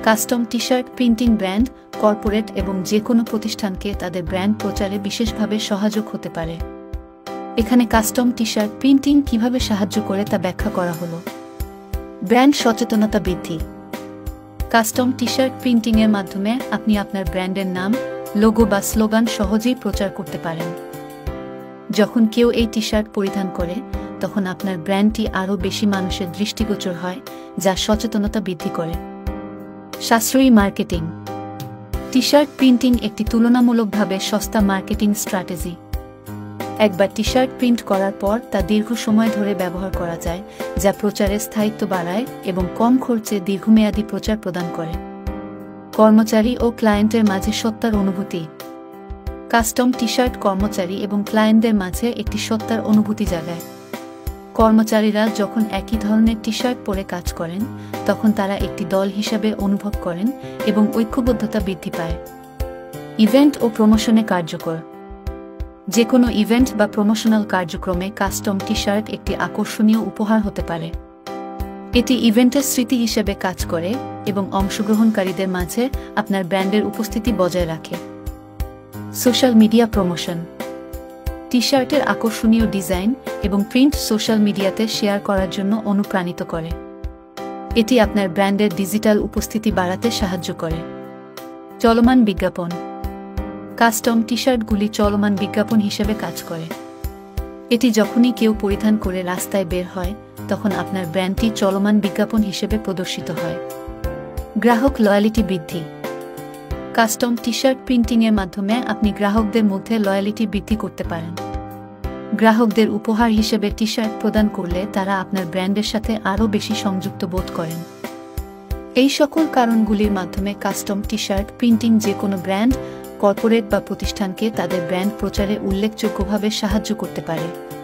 Custom T-shirt printing brand, corporate এবং যে কোনো প্রতিষ্ঠানকে তাদের ব্র্যান্ড প্রচারে বিশেষভাবে সহায়ক হতে পারে। এখানে কাস্টম টি-শার্ট প্রিন্টিং কিভাবে সাহায্য করে তা ব্যাখ্যা করা হলো। ব্র্যান্ড সচেতনতা বৃদ্ধি। কাস্টম টি-শার্ট প্রিন্টিংয়ের মাধ্যমে আপনি আপনার ব্র্যান্ডের নাম, লোগো বা স্লোগান সহজেই প্রচার করতে পারেন। যখন কেউ এই টি-শার্ট পরিধান করে, তখন আপনার ব্র্যান্ডটি আরও বেশি মানুষের দৃষ্টিগোচর হয়, যা সচেতনতা বৃদ্ধি করে। সাশ্রয়ী মার্কেটিং। টি-শার্ট প্রিন্টিং একটি তুলনামূলকভাবে সস্তা মার্কেটিং স্ট্র্যাটেজি। একবার টি-শার্ট প্রিন্ট করার পর তা দীর্ঘ সময় ধরে ব্যবহার করা যায়, যা প্রচারের স্থায়িত্ব বাড়ায় এবং কম খরচে দীর্ঘমেয়াদী প্রচার প্রদান করে। কর্মচারী ও ক্লায়েন্টের মাঝে সত্তার অনুভূতি। কাস্টম টি-শার্ট কর্মচারী এবং ক্লায়েন্টদের মাঝে একটি সত্তার অনুভূতি জাগায়। কর্মচারীরা যখন একই ধরনের টি-শার্ট পরে কাজ করেন, তখন তারা একটি দল হিসাবে অনুভব করেন এবং ঐক্যবদ্ধতা বৃদ্ধি পায়। ইভেন্ট ও প্রমোশনে কার্যকর। যে কোনো ইভেন্ট বা প্রমোশনাল কার্যক্রমে কাস্টম টি-শার্ট একটি আকর্ষণীয় উপহার হতে পারে। এটি ইভেন্টের স্মৃতি হিসেবে কাজ করে এবং অংশগ্রহণকারীদের মাঝে আপনার ব্র্যান্ডের উপস্থিতি বজায় রাখে। Social media promotion. টি-শার্টের আকর্ষণীয় ডিজাইন এবং প্রিন্ট সোশ্যাল মিডিয়াতে শেয়ার করার জন্য অনুপ্রাণিত করে। এটি আপনার ব্র্যান্ডের ডিজিটাল উপস্থিতি বাড়াতে সাহায্য করে। চলমান বিজ্ঞাপন। কাস্টম টি-শার্টগুলি চলমান বিজ্ঞাপন হিসেবে কাজ করে। এটি যখনই কেউ পরিধান করে রাস্তায় বের হয়, তখন আপনার ব্র্যান্ডটি চলমান বিজ্ঞাপন হিসেবে প্রদর্শিত হয়। গ্রাহক লয়ালিটি বৃদ্ধি। কাস্টম টি-শার্ট প্রিন্টিংয়ের মাধ্যমে আপনি গ্রাহকদের মধ্যে লয়ালিটি বৃদ্ধি করতে পারেন। গ্রাহকদের উপহার হিসেবে টি-শার্ট প্রদান করলে তারা আপনার ব্র্যান্ডের সাথে আরও বেশি সংযুক্ত বোধ করেন। এই সকল কারণগুলির মাধ্যমে কাস্টম টি-শার্ট প্রিন্টিং যে কোনো ব্র্যান্ড, কর্পোরেট বা প্রতিষ্ঠানকে তাদের ব্র্যান্ড প্রচারে উল্লেখযোগ্যভাবে সাহায্য করতে পারে।